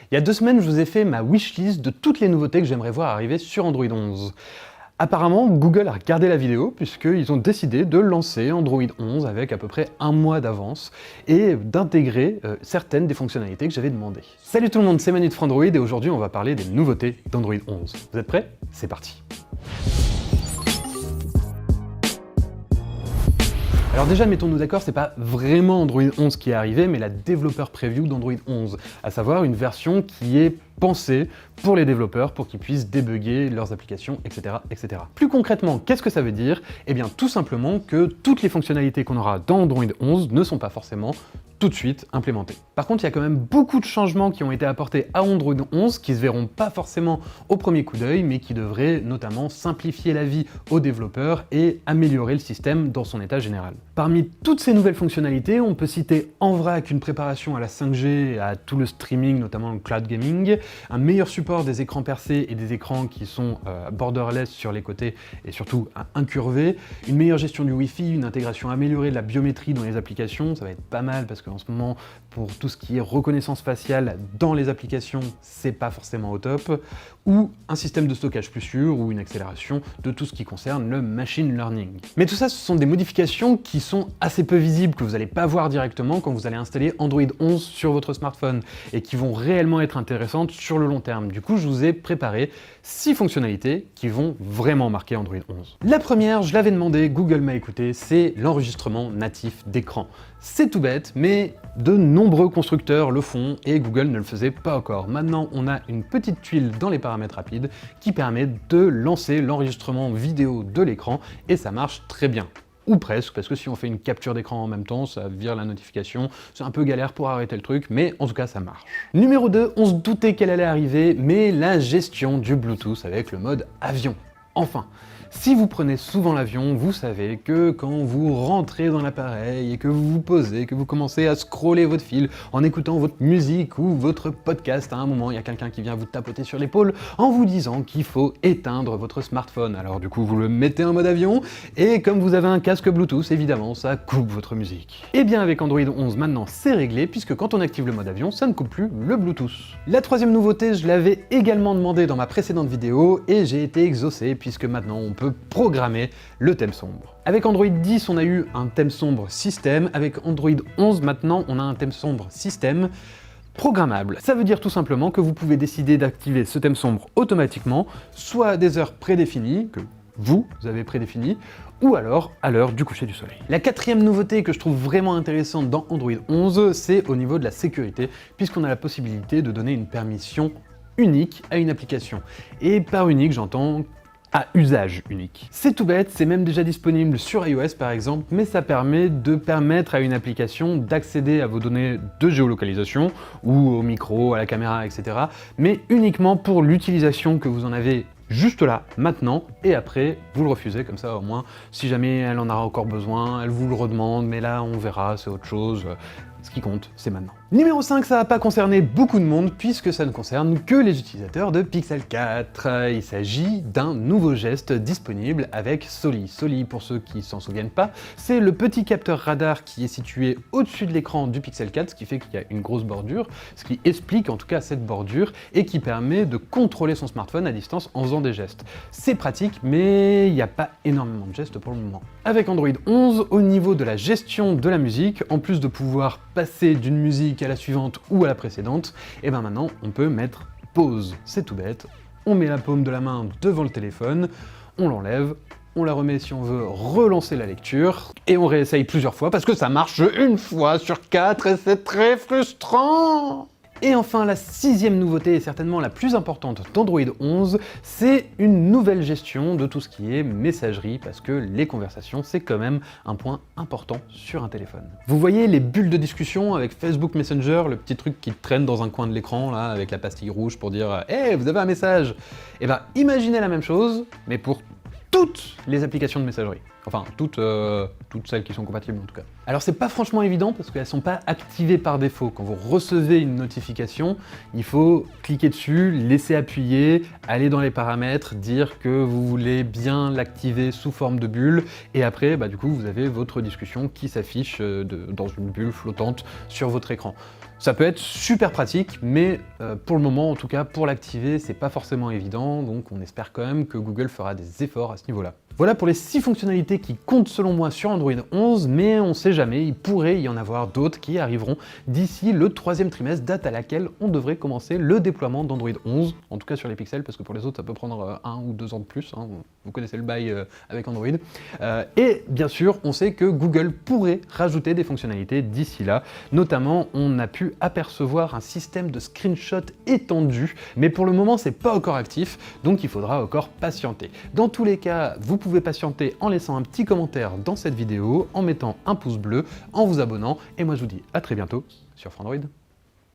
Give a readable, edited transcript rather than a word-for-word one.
Il y a 2 semaines, je vous ai fait ma wishlist de toutes les nouveautés que j'aimerais voir arriver sur Android 11. Apparemment, Google a regardé la vidéo puisqu'ils ont décidé de lancer Android 11 avec à peu près un mois d'avance et d'intégrer certaines des fonctionnalités que j'avais demandées. Salut tout le monde, c'est Manu de Frandroid et aujourd'hui on va parler des nouveautés d'Android 11. Vous êtes prêts? C'est parti! Alors déjà, mettons-nous d'accord, c'est pas vraiment Android 11 qui est arrivé, mais la Developer Preview d'Android 11, à savoir une version qui est pensée pour les développeurs, pour qu'ils puissent débugger leurs applications, etc., etc. Plus concrètement, qu'est-ce que ça veut dire? Eh bien, tout simplement que toutes les fonctionnalités qu'on aura dans Android 11 ne sont pas forcément tout de suite implémentées. Par contre, il y a quand même beaucoup de changements qui ont été apportés à Android 11 qui se verront pas forcément au premier coup d'œil, mais qui devraient notamment simplifier la vie aux développeurs et améliorer le système dans son état général. Parmi toutes ces nouvelles fonctionnalités, on peut citer en vrac une préparation à la 5G et à tout le streaming, notamment le cloud gaming, un meilleur support des écrans percés et des écrans qui sont borderless sur les côtés et surtout incurvés, une meilleure gestion du Wi-Fi, une intégration améliorée de la biométrie dans les applications, ça va être pas mal parce qu'en ce moment, pour tout ce qui est reconnaissance faciale dans les applications, c'est pas forcément au top, ou un système de stockage plus sûr, ou une accélération de tout ce qui concerne le machine learning. Mais tout ça, ce sont des modifications qui sont assez peu visibles, que vous n'allez pas voir directement quand vous allez installer Android 11 sur votre smartphone, et qui vont réellement être intéressantes sur le long terme. Du coup, je vous ai préparé 6 fonctionnalités qui vont vraiment marquer Android 11. La première, je l'avais demandé, Google m'a écouté, c'est l'enregistrement natif d'écran. C'est tout bête, mais de nombreux constructeurs le font et Google ne le faisait pas encore. Maintenant, on a une petite tuile dans les paramètres rapides qui permet de lancer l'enregistrement vidéo de l'écran et ça marche très bien. Ou presque, parce que si on fait une capture d'écran en même temps, ça vire la notification, c'est un peu galère pour arrêter le truc, mais en tout cas ça marche. Numéro 2, on se doutait qu'elle allait arriver, mais la gestion du Bluetooth avec le mode avion. Enfin, si vous prenez souvent l'avion, vous savez que quand vous rentrez dans l'appareil et que vous vous posez, que vous commencez à scroller votre fil en écoutant votre musique ou votre podcast, à un moment, il y a quelqu'un qui vient vous tapoter sur l'épaule en vous disant qu'il faut éteindre votre smartphone. Alors du coup, vous le mettez en mode avion et comme vous avez un casque Bluetooth, évidemment, ça coupe votre musique. Et bien avec Android 11, maintenant, c'est réglé puisque quand on active le mode avion, ça ne coupe plus le Bluetooth. La troisième nouveauté, je l'avais également demandé dans ma précédente vidéo et j'ai été exaucé puisque maintenant on peut programmer le thème sombre. Avec Android 10, on a eu un thème sombre système. Avec Android 11, maintenant, on a un thème sombre système programmable. Ça veut dire tout simplement que vous pouvez décider d'activer ce thème sombre automatiquement, soit à des heures prédéfinies, que vous avez prédéfinies, ou alors à l'heure du coucher du soleil. La quatrième nouveauté que je trouve vraiment intéressante dans Android 11, c'est au niveau de la sécurité, puisqu'on a la possibilité de donner une permission unique à une application. Et par unique, j'entends à usage unique. C'est tout bête, c'est même déjà disponible sur iOS par exemple, mais ça permet de permettre à une application d'accéder à vos données de géolocalisation, ou au micro, à la caméra, etc., mais uniquement pour l'utilisation que vous en avez juste là, maintenant, et après, vous le refusez, comme ça au moins, si jamais elle en a encore besoin, elle vous le redemande, mais là on verra, c'est autre chose. Ce qui compte, c'est maintenant. Numéro 5, ça va pas concerner beaucoup de monde puisque ça ne concerne que les utilisateurs de Pixel 4. Il s'agit d'un nouveau geste disponible avec Soli. Soli, pour ceux qui s'en souviennent pas, c'est le petit capteur radar qui est situé au-dessus de l'écran du Pixel 4, ce qui fait qu'il y a une grosse bordure, ce qui explique en tout cas cette bordure et qui permet de contrôler son smartphone à distance en faisant des gestes. C'est pratique, mais il n'y a pas énormément de gestes pour le moment. Avec Android 11, au niveau de la gestion de la musique, en plus de pouvoir passer d'une musique à la suivante ou à la précédente, et bien maintenant on peut mettre pause. C'est tout bête, on met la paume de la main devant le téléphone, on l'enlève, on la remet si on veut relancer la lecture, et on réessaye plusieurs fois parce que ça marche une fois sur 4 et c'est très frustrant. Et enfin, la sixième nouveauté, et certainement la plus importante d'Android 11, c'est une nouvelle gestion de tout ce qui est messagerie, parce que les conversations, c'est quand même un point important sur un téléphone. Vous voyez les bulles de discussion avec Facebook Messenger, le petit truc qui traîne dans un coin de l'écran, là, avec la pastille rouge pour dire « Hey, vous avez un message !» Et ben, imaginez la même chose, mais pour toutes les applications de messagerie. Enfin, toutes celles qui sont compatibles en tout cas. Alors c'est pas franchement évident parce qu'elles sont pas activées par défaut. Quand vous recevez une notification, il faut cliquer dessus, laisser appuyer, aller dans les paramètres, dire que vous voulez bien l'activer sous forme de bulle, et après, du coup, vous avez votre discussion qui s'affiche dans une bulle flottante sur votre écran. Ça peut être super pratique, mais pour le moment, en tout cas, pour l'activer, c'est pas forcément évident, donc on espère quand même que Google fera des efforts à ce niveau-là. Voilà pour les 6 fonctionnalités qui comptent selon moi sur Android 11, mais on sait jamais, il pourrait y en avoir d'autres qui arriveront d'ici le 3e trimestre, date à laquelle on devrait commencer le déploiement d'Android 11, en tout cas sur les pixels, parce que pour les autres ça peut prendre 1 ou 2 ans de plus, hein, vous connaissez le bail avec Android. Et bien sûr, on sait que Google pourrait rajouter des fonctionnalités d'ici là, notamment on a pu apercevoir un système de screenshot étendu, mais pour le moment c'est pas encore actif, donc il faudra encore patienter. Dans tous les cas, vous pouvez patienter en laissant un petit commentaire dans cette vidéo, en mettant un pouce bleu, en vous abonnant, et moi je vous dis à très bientôt sur Frandroid.